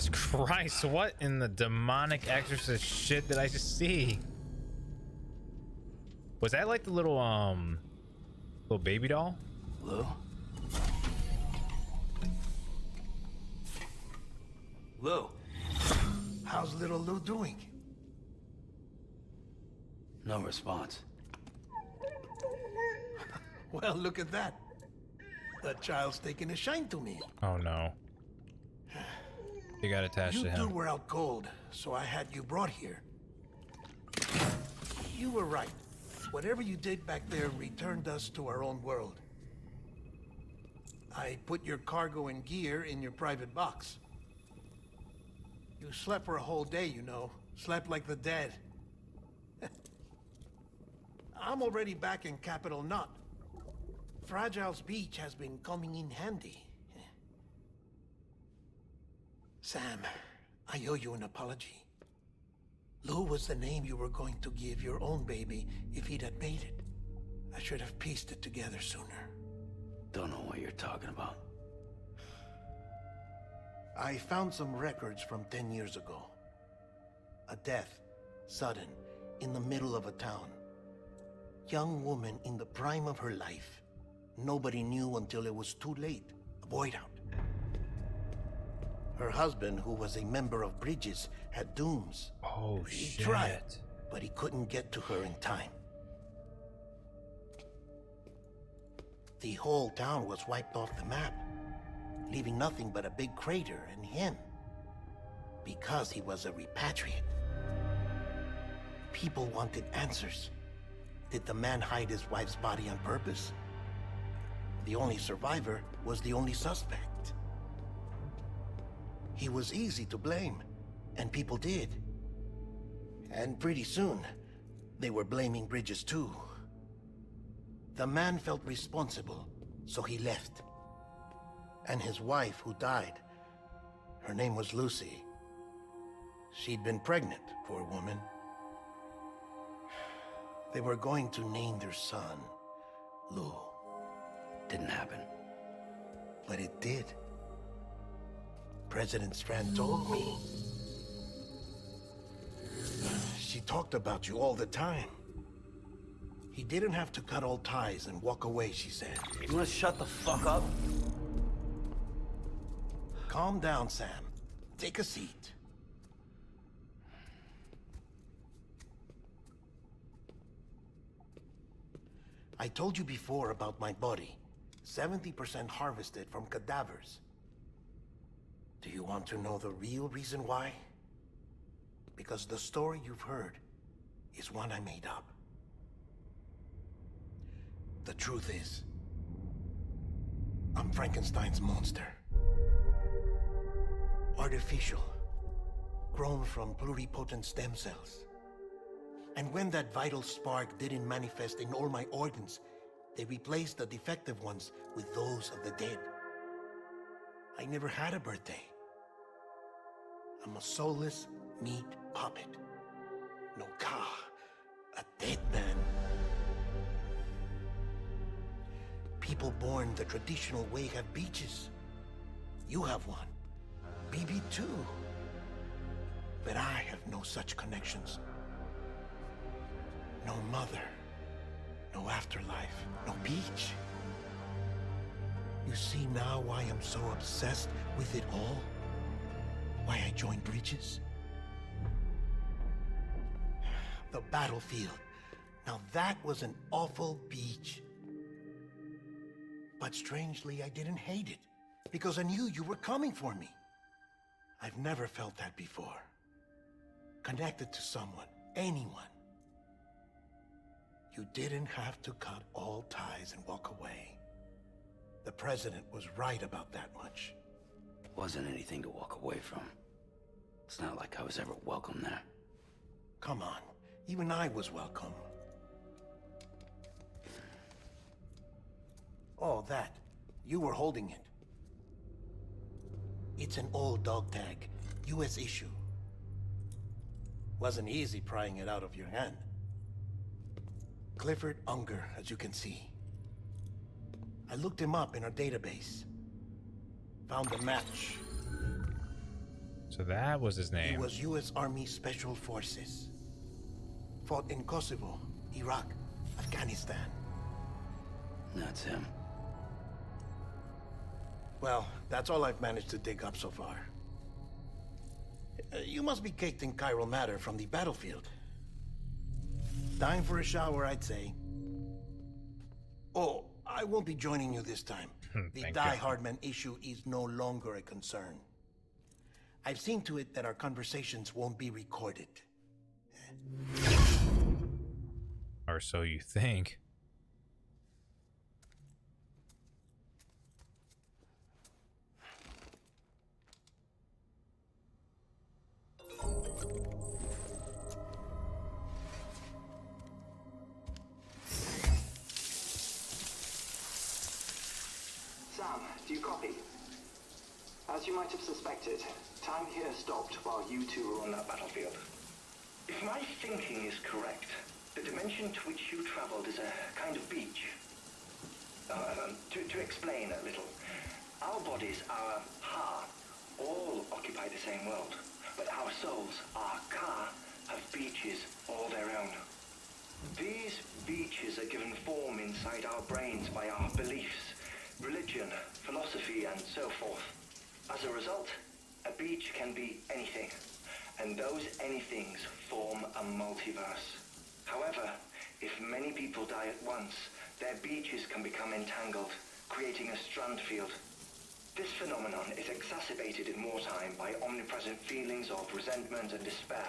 Jesus Christ, what in the demonic exorcist shit did I just see? Was that like the little baby doll? Lou? Lou? How's little Lou doing? No response. Well, look at that. That child's taking a shine to me. Oh no. You got attached You to two him. were out cold, so I had you brought here. You were right. Whatever you did back there returned us to our own world. I put your cargo and gear in your private box. You slept for a whole day, you know. Slept like the dead. I'm already back in Capital Knot. Fragile's beach has been coming in handy. Sam, I owe you an apology. Lou was the name you were going to give your own baby if he'd had made it. I should have pieced it together sooner. Don't know what you're talking about. I found some records from 10 years ago. A death, sudden, in the middle of a town. Young woman in the prime of her life. Nobody knew until it was too late. A void out. Her husband, who was a member of Bridges, had dooms. Oh He shit. tried, but he couldn't get to her in time. The whole town was wiped off the map, leaving nothing but a big crater and him. Because he was a repatriate. People wanted answers. Did the man hide his wife's body on purpose? The only survivor was the only suspect. He was easy to blame, and people did. And pretty soon, they were blaming Bridges too. The man felt responsible, so he left. And his wife, who died, her name was Lucy. She'd been pregnant, poor woman. They were going to name their son Lou. Didn't happen. But it did. President Strand told me. She talked about you all the time. He didn't have to cut all ties and walk away, she said. You wanna shut the fuck up? Calm down, Sam. Take a seat. I told you before about my body. 70% harvested from cadavers. Do you want to know the real reason why? Because the story you've heard is one I made up. The truth is, I'm Frankenstein's monster. Artificial, grown from pluripotent stem cells. And when that vital spark didn't manifest in all my organs, they replaced the defective ones with those of the dead. I never had a birthday. I'm a soulless meat puppet. No ka, a dead man. People born the traditional way have beaches. You have one. BB too. But I have no such connections. No mother. No afterlife. No beach. You see now why I'm so obsessed with it all? Why I joined Bridges? The battlefield. Now that was an awful beach. But strangely, I didn't hate it. Because I knew you were coming for me. I've never felt that before. Connected to someone, anyone. You didn't have to cut all ties and walk away. The president was right about that much. Wasn't anything to walk away from. It's not like I was ever welcome there. Come on, even I was welcome. Oh, that. You were holding it. It's an old dog tag, US issue. Wasn't easy prying it out of your hand. Clifford Unger, as you can see. I looked him up in our database. Found a match. So that was his He name. was U.S. Army Special Forces. Fought in Kosovo, Iraq, Afghanistan. That's him. Well, that's all I've managed to dig up so far. You must be caked in chiral matter from the battlefield. Time for a shower, I'd say. Oh, I won't be joining you this time. The Thank Die you. Hardman issue is no longer a concern. I've seen to it that our conversations won't be recorded. Or so you think. Sam, do you copy? As you might have suspected, time here stopped while you two were on that battlefield. If my thinking is correct, the dimension to which you traveled is a kind of beach. To explain a little, our bodies, our ha, all occupy the same world, but our souls, our ka, have beaches all their own. These beaches are given form inside our brains by our beliefs, religion, philosophy, and so forth. As a result, a beach can be anything, and those anythings form a multiverse. However, if many people die at once, their beaches can become entangled, creating a strand field. This phenomenon is exacerbated in wartime by omnipresent feelings of resentment and despair.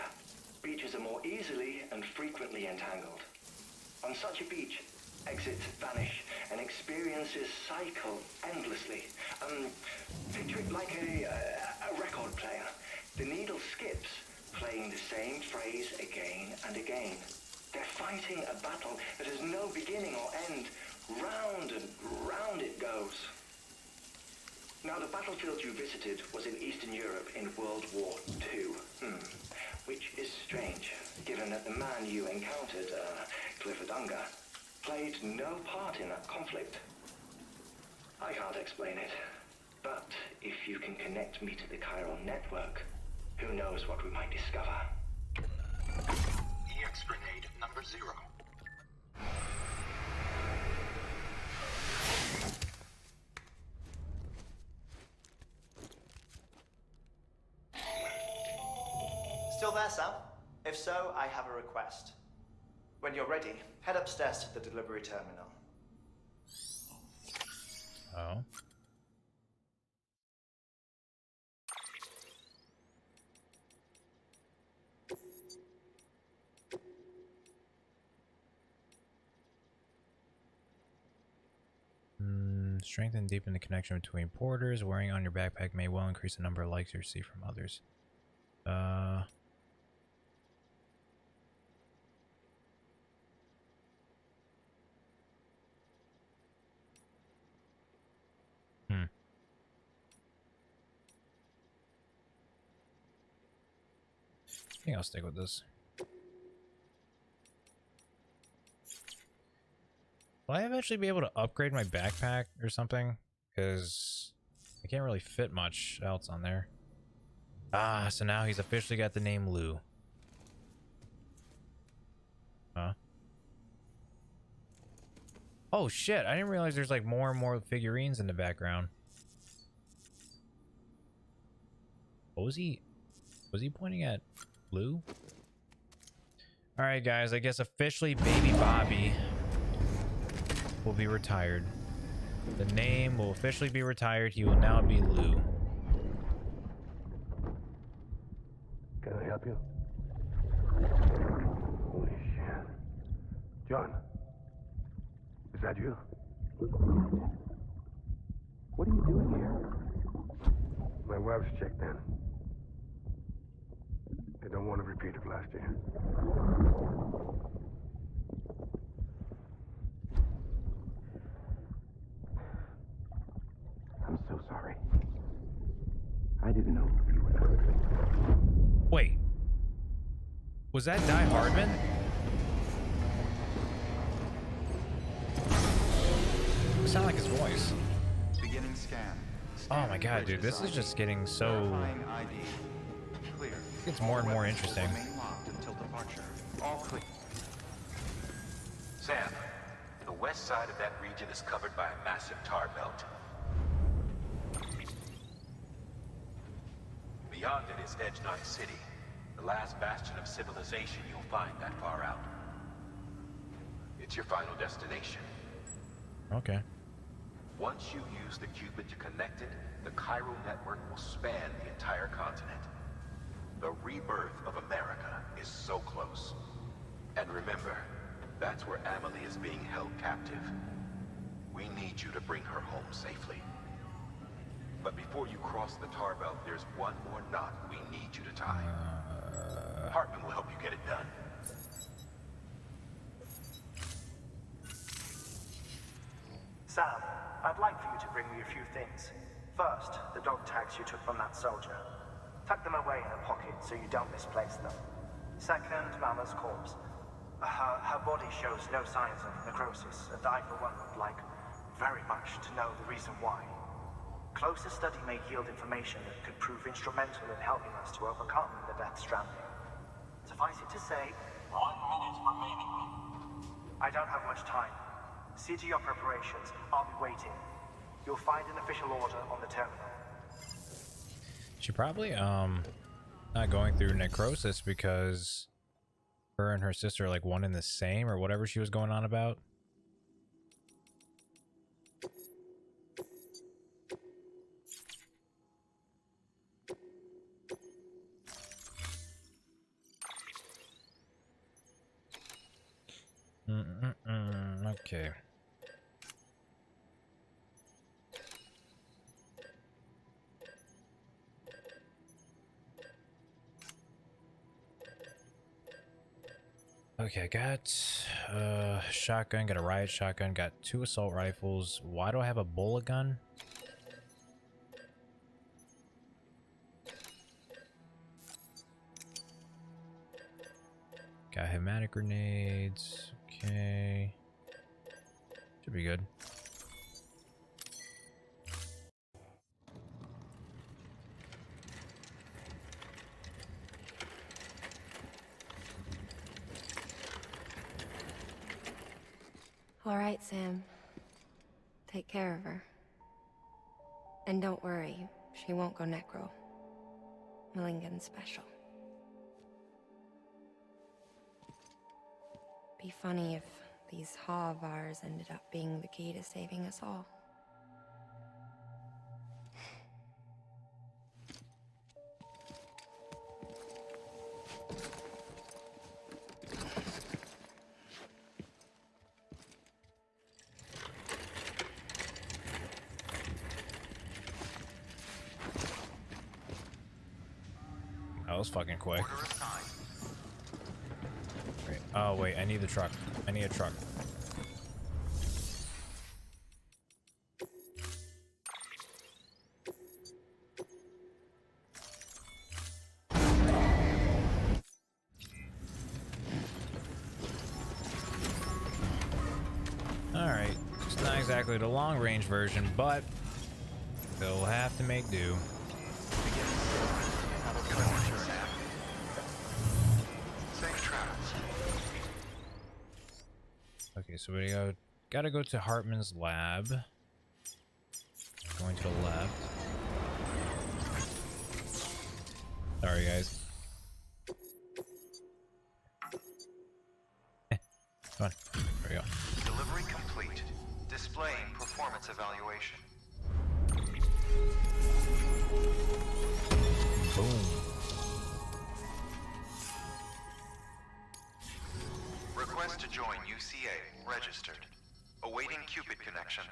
Beaches are more easily and frequently entangled. On such a beach, exits vanish and experiences cycle endlessly. Picture it like a record player. The needle skips, playing the same phrase again and again. They're fighting a battle that has no beginning or end. Round and round it goes. Now, the battlefield you visited was in Eastern Europe in World War II. Which is strange, given that the man you encountered, Clifford Unger, played no part in that conflict. I can't explain it, but if you can connect me to the chiral network, who knows what we might discover. EX grenade number 0. Still there, Sam? If so, I have a request. When you're ready, head upstairs to the delivery terminal. Oh. Strengthen and deepen the connection between porters. Wearing on your backpack may well increase the number of likes you receive from others. I think I'll stick with this. Will I eventually be able to upgrade my backpack or something? Because I can't really fit much else on there. Ah, so now he's officially got the name Lou. Huh? Oh shit, I didn't realize there's like more and more figurines in the background. What was he pointing at? Lou? Alright guys, I guess officially Baby Bobby will be retired. The name will officially be retired. He will now be Lou. Can I help you? Holy shit. John, is that you? What are you doing here? My wife's checked in. I don't want to repeat of last year. I'm so sorry. I didn't know you were coming. Wait. Was that Die Hardman? It sounded like his voice. Beginning scan. Oh my god, dude, this is just getting so... Verifying ID. It's more and more interesting. Remain locked until departure. All clear. Sam, the west side of that region is covered by a massive tar belt. Beyond it is Edge City, the last bastion of civilization you'll find that far out. It's your final destination. Okay. Once you use the Cupid to connect it, the chiral network will span the entire continent. The rebirth of America is so close. And remember, that's where Amelie is being held captive. We need you to bring her home safely. But before you cross the tar belt, there's one more knot we need you to tie. Heartman will help you get it done. Sam, I'd like for you to bring me a few things. First, the dog tags you took from that soldier. Tuck them away in a pocket so you don't misplace them. Second, Mama's corpse. Her body shows no signs of necrosis, and I, for one, would like very much to know the reason why. Closer study may yield information that could prove instrumental in helping us to overcome the Death Stranding. Suffice it to say, 1 minute remaining. I don't have much time. See to your preparations. I'll be waiting. You'll find an official order on the terminal. She probably not going through necrosis because her and her sister are like one and the same, or whatever she was going on about. Okay. Okay, I got shotgun, got a riot shotgun, got 2 assault rifles. Why do I have a bullet gun? Got hematic grenades. Okay. Should be good. All right, Sam. Take care of her. And don't worry, she won't go necro. Millingan's special. Be funny if these Ha of ours ended up being the key to saving us all. That was fucking quick. Wait. Oh wait, I need the truck. I need a truck. Alright, it's not exactly the long range version, but they'll have to make do. Okay, so we gotta go to Heartman's lab. Going to the left. Sorry, guys. Come on. There we go. Delivery complete. Displaying performance evaluation. Boom. Request to join UCA. Registered. Awaiting Cupid connection.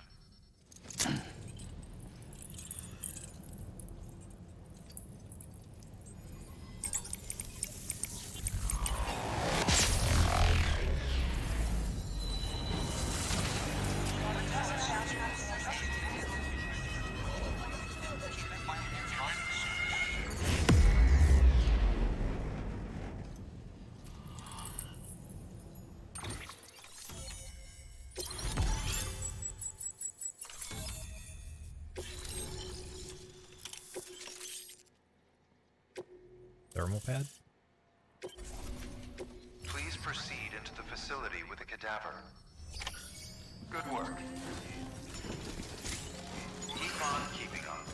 thermal pad? Please proceed into the facility with the cadaver. Good work. Keep on keeping on.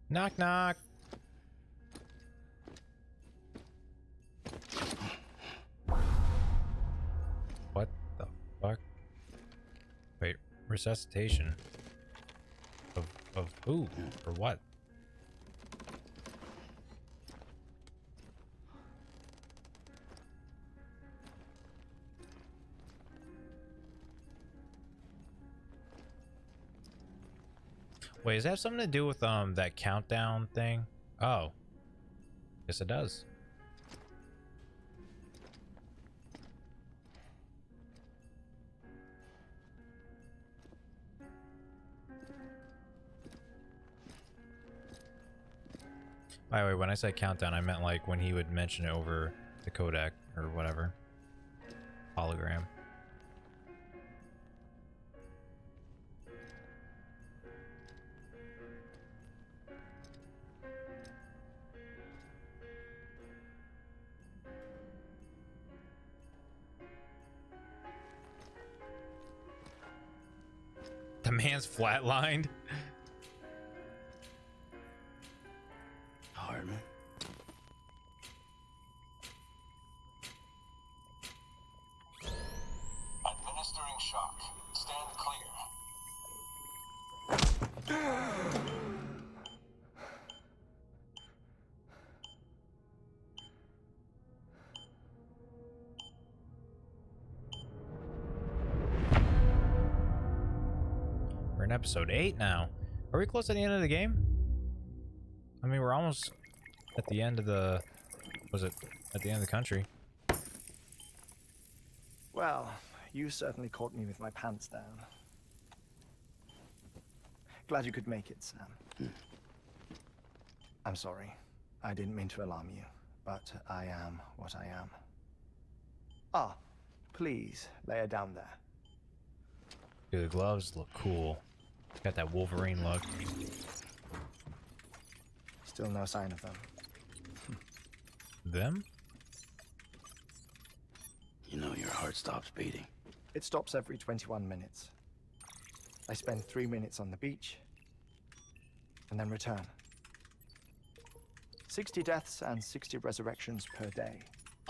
Knock knock. What the fuck? Wait, resuscitation. Of who? Or what? Wait, does that have something to do with that countdown thing? Oh. Yes, it does. By the way, when I said countdown, I meant like when he would mention it over the codec or whatever. Hologram. The man's flatlined. Heartman. Administering shock. Stand clear. We're in episode 8 now. Are we close to the end of the game? I mean, we're almost at the end of the... Was it at the end of the country? Well, you certainly caught me with my pants down. Glad you could make it, Sam. I'm sorry. I didn't mean to alarm you, but I am what I am. Ah, please, lay her down there. Dude, the gloves look cool. Got that Wolverine look. Still no sign of them. Them? You know your heart stops beating. It stops every 21 minutes. I spend 3 minutes on the beach, and then return. 60 deaths and 60 resurrections per day.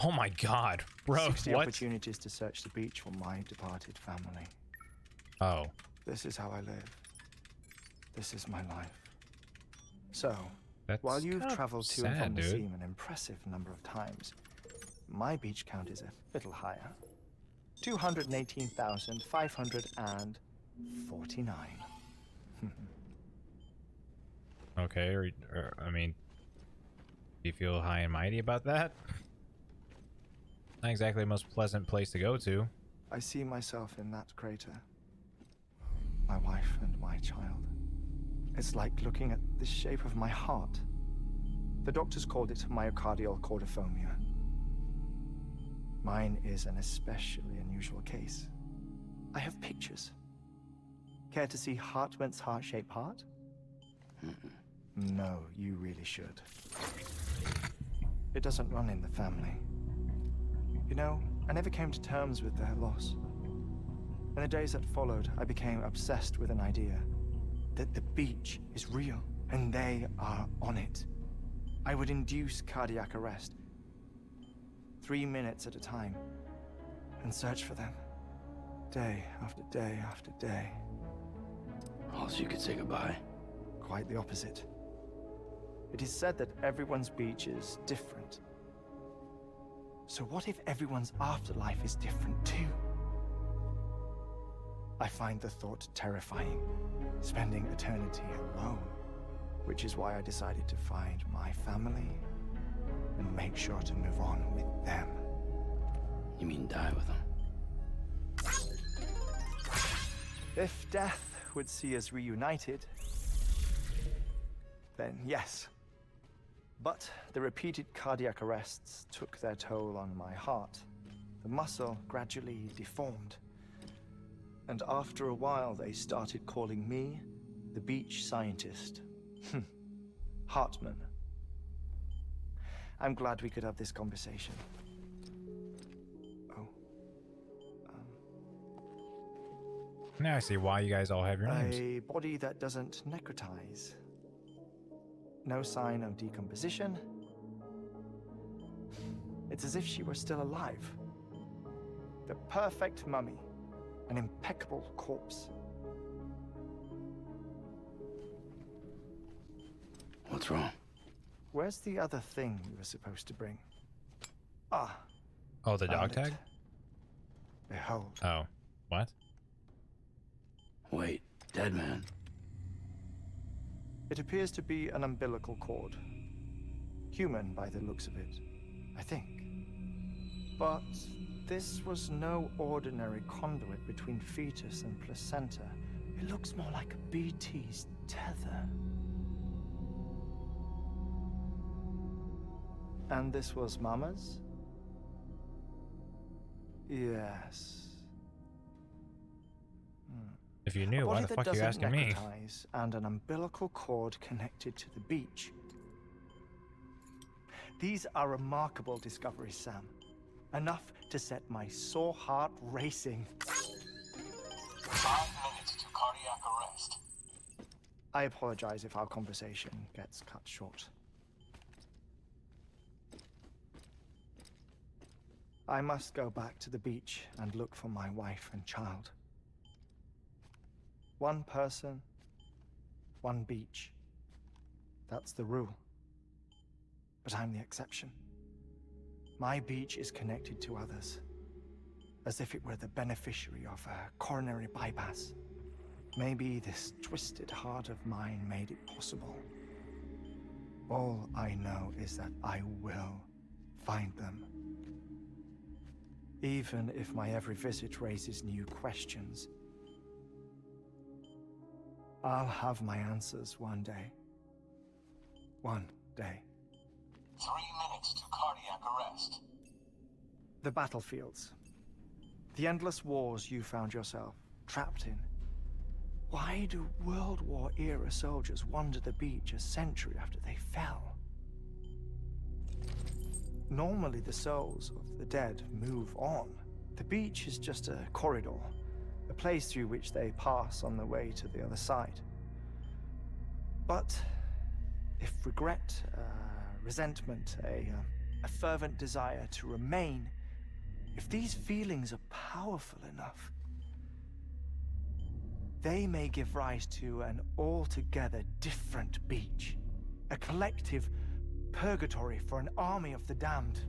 Oh my god, bro, 60 what? opportunities to search the beach for my departed family. Oh. This is how I live. This is my life. So, That's while you've kinda traveled to and sad, from the dude. sea an impressive number of times, my beach count is a little higher. 218,549. Okay, I mean, do you feel high and mighty about that? Not exactly the most pleasant place to go to. I see myself in that crater. My wife and my child. It's like looking at the shape of my heart. The doctors called it myocardial cordophobia. Mine is an especially unusual case. I have pictures. Care to see Heartman's heart-shaped heart? No, you really should. It doesn't run in the family. You know, I never came to terms with their loss. In the days that followed, I became obsessed with an idea that the beach is real and they are on it. I would induce cardiac arrest, 3 minutes at a time, and search for them, day after day after day. All so you could say goodbye? Quite the opposite. It is said that everyone's beach is different. So what if everyone's afterlife is different too? I find the thought terrifying, spending eternity alone, which is why I decided to find my family and make sure to move on with them. You mean die with them? If death would see us reunited, then yes. But the repeated cardiac arrests took their toll on my heart. The muscle gradually deformed. And after a while, they started calling me the beach scientist. Heartman. I'm glad we could have this conversation. Oh. Now I see why you guys all have your names. A body that doesn't necrotize. No sign of decomposition. It's as if she were still alive. The perfect mummy. An impeccable corpse. What's wrong? Where's the other thing you were supposed to bring? Ah. Oh, the dog found it. tag? Behold. Oh, what? Wait, dead man. It appears to be an umbilical cord. Human by the looks of it, I think. But this was no ordinary conduit between fetus and placenta. It looks more like a BT's tether. And this was Mama's? Yes. If you knew, why the fuck are you asking me? And an umbilical cord connected to the beach. These are remarkable discoveries, Sam. Enough to set my sore heart racing. 5 minutes to cardiac arrest. I apologize if our conversation gets cut short. I must go back to the beach and look for my wife and child. One person, one beach. That's the rule. But I'm the exception. My beach is connected to others, as if it were the beneficiary of a coronary bypass. Maybe this twisted heart of mine made it possible. All I know is that I will find them. Even if my every visit raises new questions, I'll have my answers one day. One day. 3 minutes to cardiac arrest. The battlefields. The endless wars you found yourself trapped in. Why do World War era soldiers wander the beach a century after they fell? Normally the souls of the dead move on. The beach is just a corridor, a place through which they pass on the way to the other side. But if regret, resentment, a fervent desire to remain, if these feelings are powerful enough, they may give rise to an altogether different beach, a collective purgatory for an army of the damned.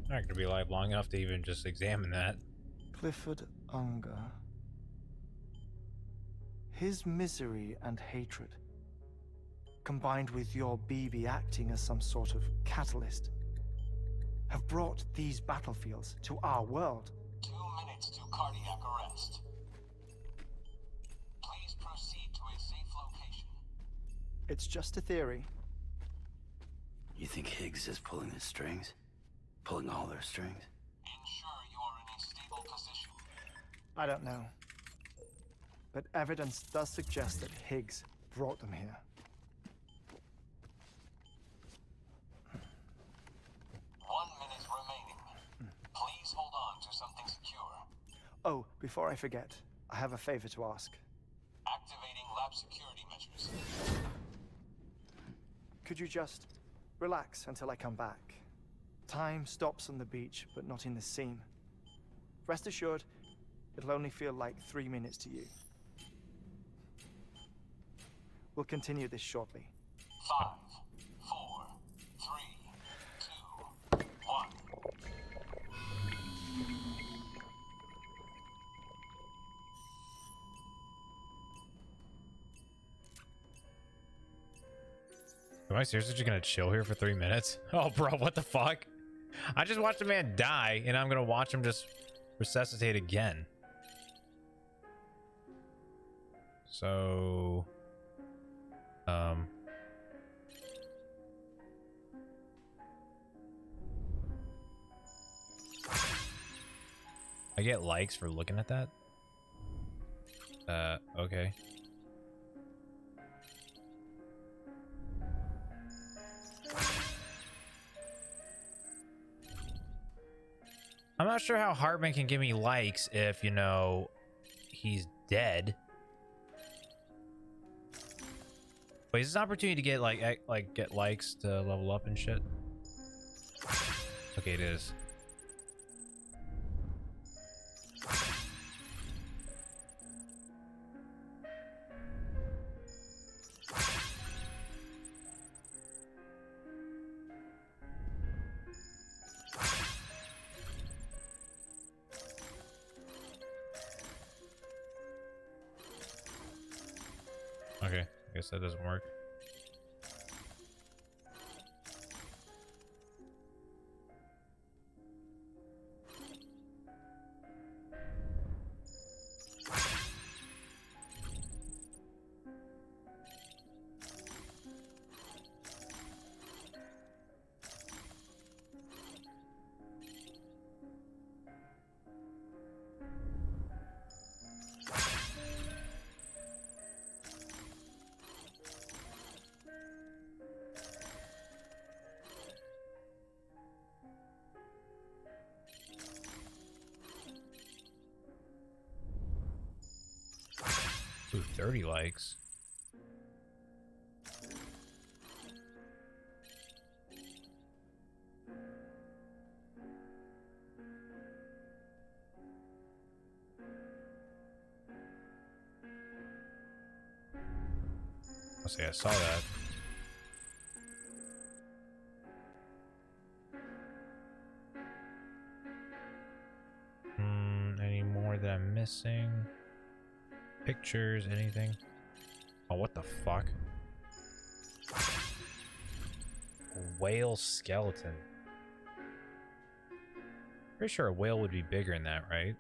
I'm not gonna be alive long enough to even just examine that. Clifford Unger. His misery and hatred, combined with your BB acting as some sort of catalyst, have brought these battlefields to our world. 2 minutes to cardiac arrest. Please proceed to a safe location. It's just a theory. You think Higgs is pulling the strings? Pulling all their strings? Ensure you are in a stable position. I don't know. But evidence does suggest that Higgs brought them here. 1 minute remaining. Please hold on to something secure. Oh, before I forget, I have a favor to ask. Activating lab security measures. Could you just relax until I come back? Time stops on the beach, but not in the scene. Rest assured, it'll only feel like 3 minutes to you. We'll continue this shortly. 5, 4, 3, 2, 1. Am I seriously just gonna chill here for 3 minutes? Oh, bro, what the fuck? I just watched a man die, and I'm gonna watch him just resuscitate again. So... I get likes for looking at that? Okay. I'm not sure how Heartman can give me likes if, you know, he's dead. Wait, is this an opportunity to get like get likes to level up and shit? Okay, it is. Okay, I guess that doesn't work. Ooh, 30 likes. I'll say I saw that. Any more that I'm missing? Pictures, anything? Oh, what the fuck? Whale skeleton. Pretty sure a whale would be bigger than that, right?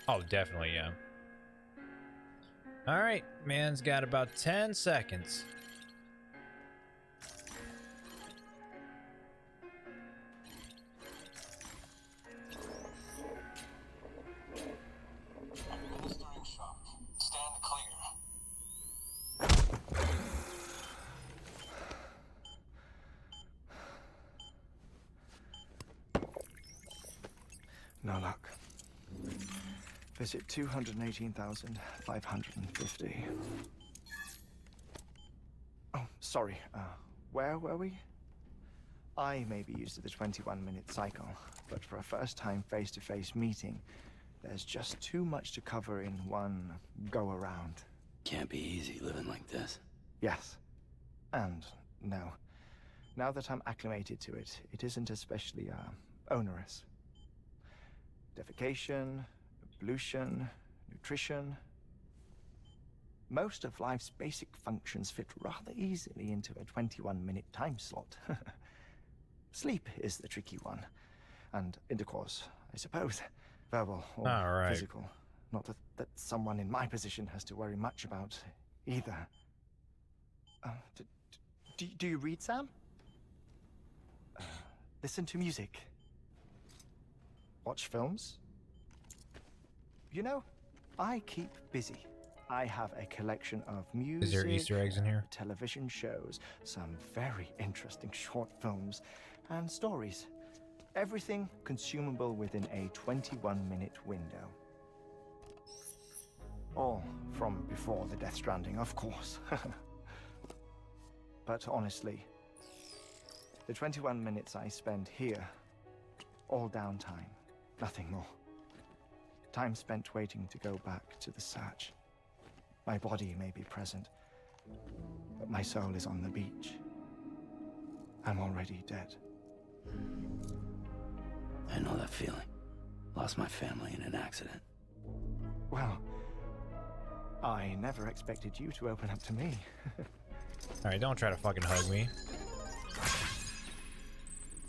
Oh, definitely, yeah. Alright, man's got about 10 seconds. Administering shock. Stand clear. No luck. Visit 218,550. Oh, sorry. Where were we? I may be used to the 21-minute cycle, but for a first-time face-to-face meeting, there's just too much to cover in one go-around. Can't be easy living like this. Yes. And no. Now that I'm acclimated to it, it isn't especially, onerous. Defecation, pollution, nutrition. Most of life's basic functions fit rather easily into a 21-minute time slot. Sleep is the tricky one. And intercourse, I suppose. Verbal or physical. Not that someone in my position has to worry much about either. Do you read, Sam? Listen to music. Watch films? You know, I keep busy. I have a collection of music, Is there Easter eggs in here? television shows, some very interesting short films, and stories. Everything consumable within a 21-minute window. All from before the Death Stranding, of course. But honestly, the 21 minutes I spend here, all downtime, nothing more. Time spent waiting to go back to the search. My body may be present, but my soul is on the beach. I'm already dead. I know that feeling. Lost my family in an accident. Well, I never expected you to open up to me. Alright, don't try to fucking hug me.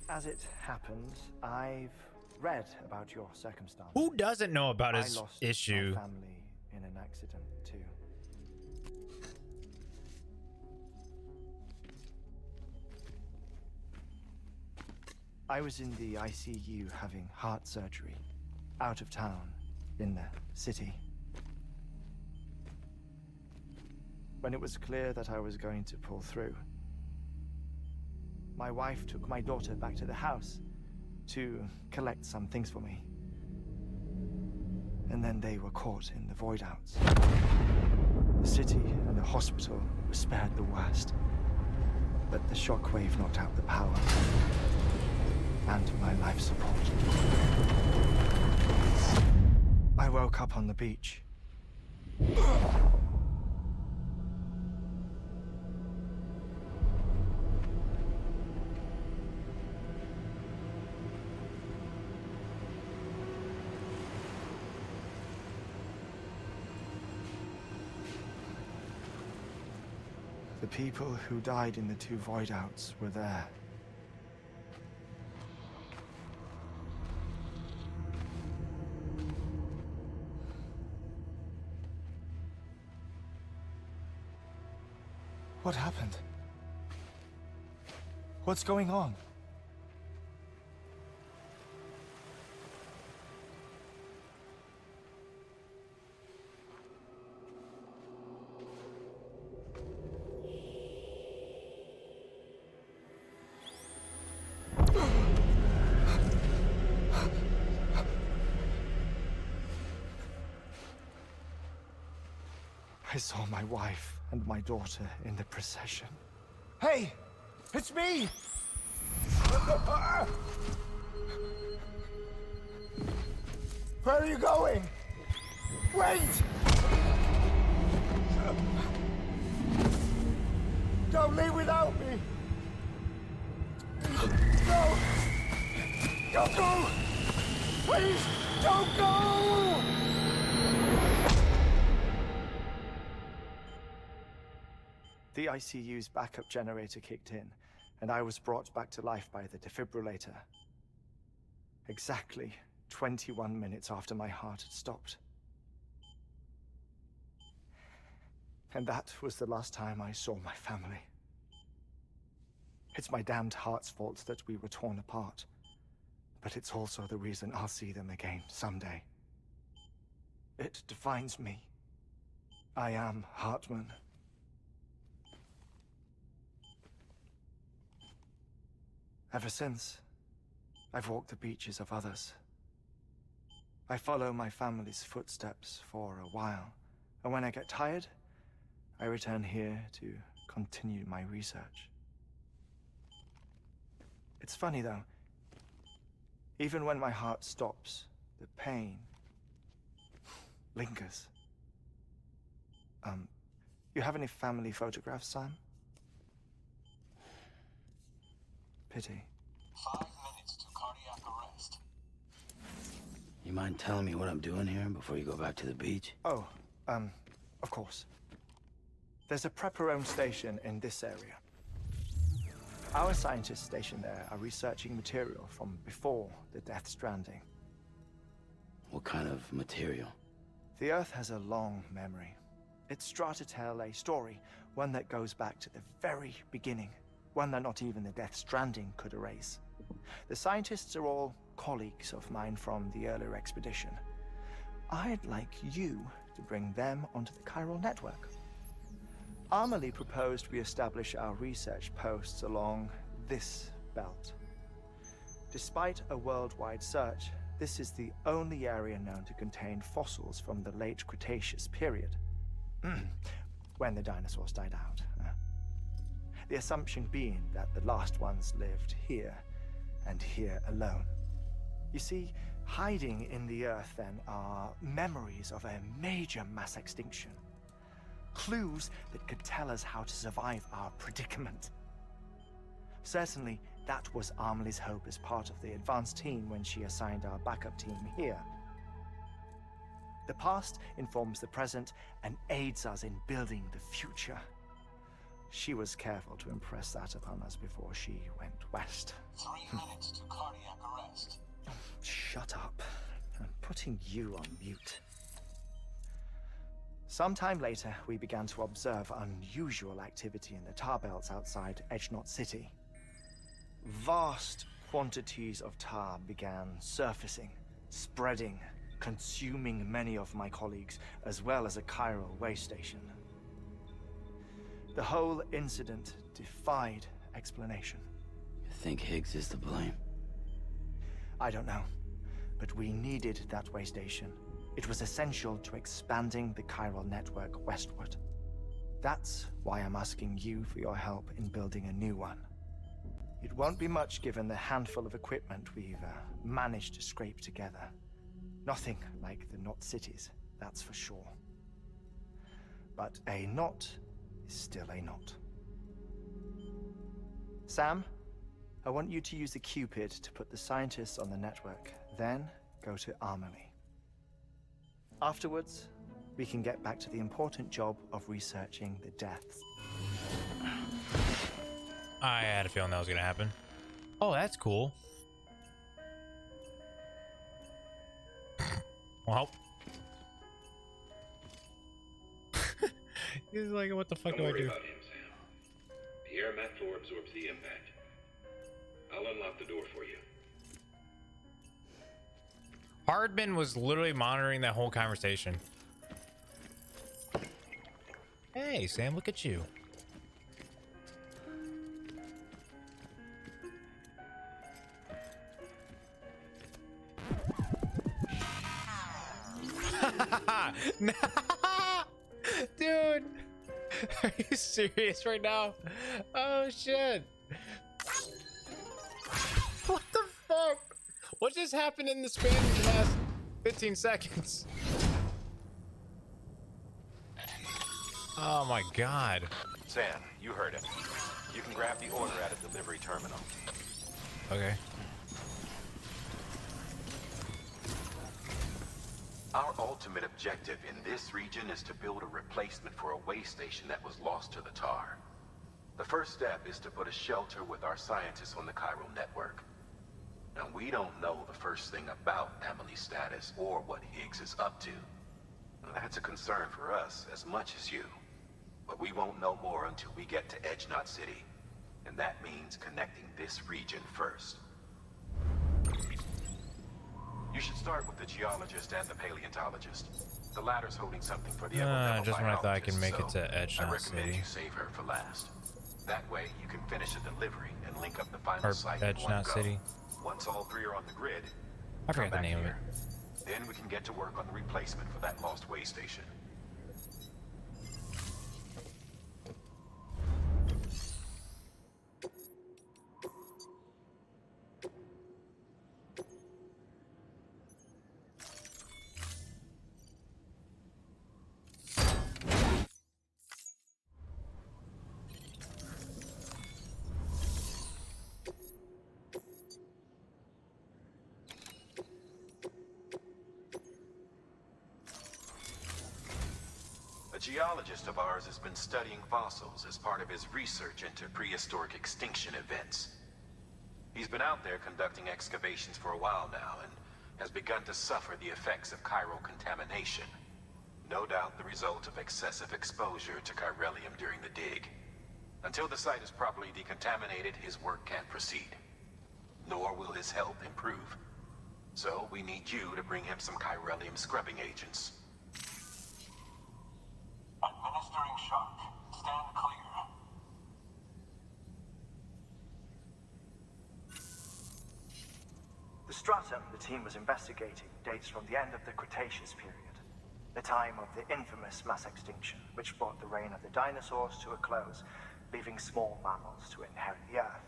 As it happens, I've read about your circumstance. Who doesn't know about his I lost issue? my family in an accident too. I was in the ICU having heart surgery. out of town, in the city. When it was clear that I was going to pull through, my wife took my daughter back to the house to collect some things for me. And then they were caught in the void outs. The city and the hospital were spared the worst, but the shockwave knocked out the power and my life support. I woke up on the beach. The people who died in the 2 void outs were there. What happened? What's going on? I saw my wife and my daughter in the procession. Hey! It's me! Where are you going? Wait! Don't leave without me! No! Don't go! Please, don't go! The ICU's backup generator kicked in, and I was brought back to life by the defibrillator. Exactly 21 minutes after my heart had stopped. And that was the last time I saw my family. It's my damned heart's fault that we were torn apart, but it's also the reason I'll see them again someday. It defines me. I am Heartman. Ever since, I've walked the beaches of others. I follow my family's footsteps for a while, and when I get tired, I return here to continue my research. It's funny though, even when my heart stops, the pain lingers. You have any family photographs, Sam? Pity. 5 minutes to cardiac arrest. You mind telling me what I'm doing here before you go back to the beach? Oh, of course. There's a prepper-owned station in this area. Our scientists stationed there are researching material from before the Death Stranding. What kind of material? The Earth has a long memory. It's trying to tell a story, one that goes back to the very beginning, one that not even the Death Stranding could erase. The scientists are all colleagues of mine from the earlier expedition. I'd like you to bring them onto the chiral network. Amelie proposed we establish our research posts along this belt. Despite a worldwide search, this is the only area known to contain fossils from the late Cretaceous period, when the dinosaurs died out. The assumption being that the last ones lived here, and here alone. You see, hiding in the Earth then are memories of a major mass extinction. Clues that could tell us how to survive our predicament. Certainly, that was Amelie's hope as part of the advanced team when she assigned our backup team here. The past informs the present and aids us in building the future. She was careful to impress that upon us before she went west. 3 minutes to cardiac arrest. Shut up. I'm putting you on mute. Sometime later, we began to observe unusual activity in the tar belts outside Edgenot City. Vast quantities of tar began surfacing, spreading, consuming many of my colleagues, as well as a chiral way station. The whole incident defied explanation. You think Higgs is to blame? I don't know, but we needed that way station. It was essential to expanding the chiral network westward. That's why I'm asking you for your help in building a new one. It won't be much given the handful of equipment we've managed to scrape together. Nothing like the Knot cities, that's for sure. But a knot is still a knot. Sam, I want you to use the Cupid to put the scientists on the network, then go to Armory. Afterwards, we can get back to the important job of researching the deaths. I had a feeling that was gonna happen. Oh, that's cool. Well, he's like, what the fuck do I do? Don't worry about him, Sam. The air mat floor absorbs the impact. I'll unlock the door for you. Heartman was literally monitoring that whole conversation. Hey, Sam, look at you. Dude, are you serious right now? Oh shit. What the fuck? What just happened in the span of the last 15 seconds? Oh my god. Sam, you heard him. You can grab the order at a delivery terminal. Okay. Our ultimate objective in this region is to build a replacement for a way station that was lost to the tar. The first step is to put a shelter with our scientists on the chiral network. Now, we don't know the first thing about Emily's status or what Higgs is up to. Now, that's a concern for us as much as you. But we won't know more until we get to Edge Knot City. And that means connecting this region first. You should start with the geologist and the paleontologist. The latter's holding something for the Just when I thought I could make it to Edge I Knot recommend City. you save her for last. That way, you can finish the delivery and link up the final Or site in Edge one Knot go. City. Once all three are on the grid, I forgot come the back name of it. here. Then we can get to work on the replacement for that lost way station. A geologist of ours has been studying fossils as part of his research into prehistoric extinction events. He's been out there conducting excavations for a while now and has begun to suffer the effects of chiral contamination. No doubt the result of excessive exposure to chiralium during the dig. Until the site is properly decontaminated, his work can't proceed. Nor will his health improve. So we need you to bring him some chiralium scrubbing agents. Administering shock. Stand clear. The stratum the team was investigating dates from the end of the Cretaceous period, the time of the infamous mass extinction, which brought the reign of the dinosaurs to a close, leaving small mammals to inherit the Earth.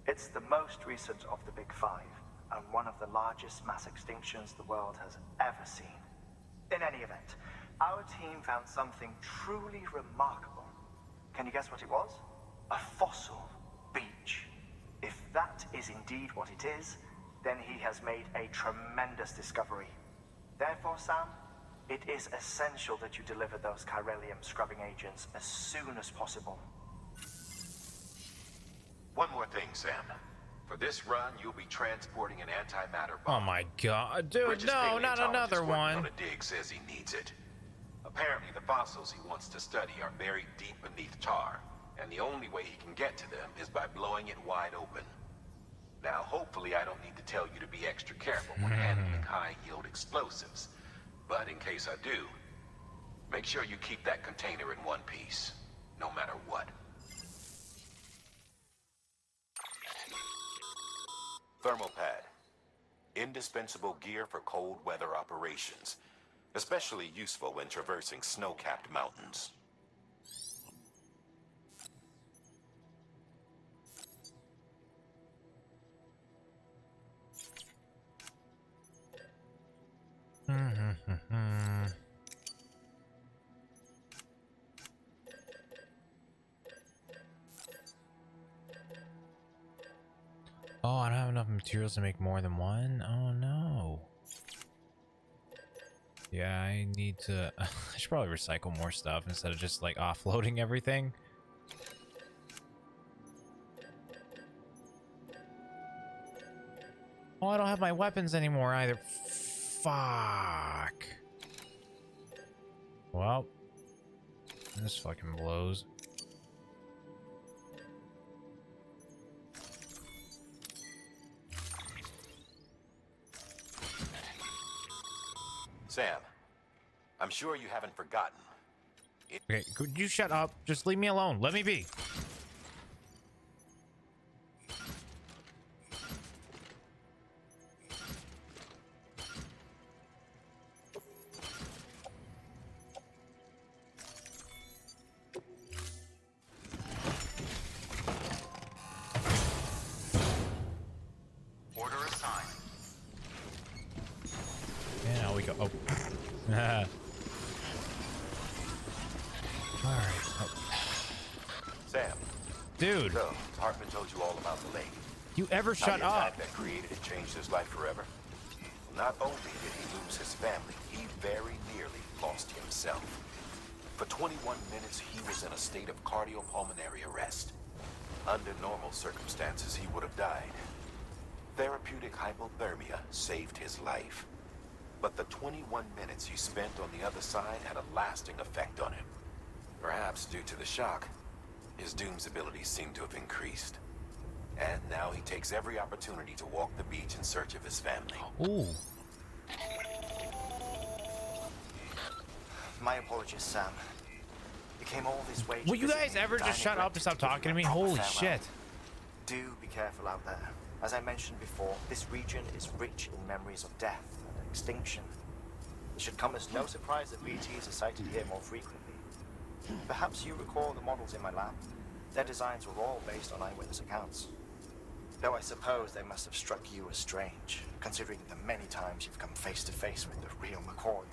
It's the most recent of the Big Five, and one of the largest mass extinctions the world has ever seen. In any event, our team found something truly remarkable. Can you guess what it was? A fossil beach. If that is indeed what it is, then he has made a tremendous discovery. Therefore, Sam, it is essential that you deliver those chiralium scrubbing agents as soon as possible. One more thing, Sam. For this run, you'll be transporting an antimatter Oh bomb. my god, dude, Bridges' no, not paleontologist another working one. on a dig says he needs it. Apparently, the fossils he wants to study are buried deep beneath tar, and the only way he can get to them is by blowing it wide open. Now, hopefully I don't need to tell you to be extra careful when handling high-yield explosives. But in case I do, make sure you keep that container in one piece, no matter what. Thermal pad. Indispensable gear for cold weather operations, especially useful when traversing snow-capped mountains. Oh, I don't have enough materials to make more than one. Oh no. Yeah, I need to. I should probably recycle more stuff instead of just like offloading everything. Oh, I don't have my weapons anymore either. Fuck. Well, this fucking blows. Sam, I'm sure you haven't forgotten. Okay, could you shut up? Just leave me alone. Let me be. Order assigned. Yeah, now we go. Oh. Alright. Oh. Sam. Dude. So, Heartman told you all about the lake. You ever shut How the attack up? that created it changed his life forever. Not only did he lose his family, he very nearly lost himself. For 21 minutes, he was in a state of cardiopulmonary arrest. Under normal circumstances, he would have died. Therapeutic hypothermia saved his life. But the 21 minutes he spent on the other side had a lasting effect on him. Perhaps due to the shock, his Doom's abilities seem to have increased. And now he takes every opportunity to walk the beach in search of his family. Ooh. My apologies, Sam. You came all this way to Will you visit guys me, ever and I just shut up and neglected stop to give talking to you me? a proper Holy farewell. shit. Do be careful out there. As I mentioned before, this region is rich in memories of death and extinction. It should come as no surprise that BTs are sighted here more frequently. Perhaps you recall the models in my lab. Their designs were all based on eyewitness accounts. Though I suppose they must have struck you as strange, considering the many times you've come face to face with the real McCoy.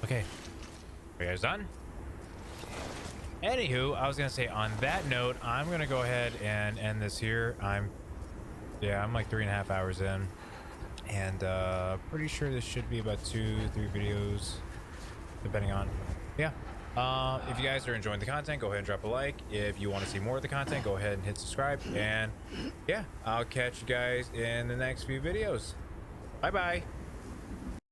Okay. Are you guys done? Anywho, I was gonna say on that note, I'm gonna go ahead and end this here. I'm like 3.5 hours in, and pretty sure this should be about 2-3 videos, depending on. Yeah. If you guys are enjoying the content, go ahead and drop a like. If you want to see more of the content, go ahead and hit subscribe. And yeah, I'll catch you guys in the next few videos. Bye bye.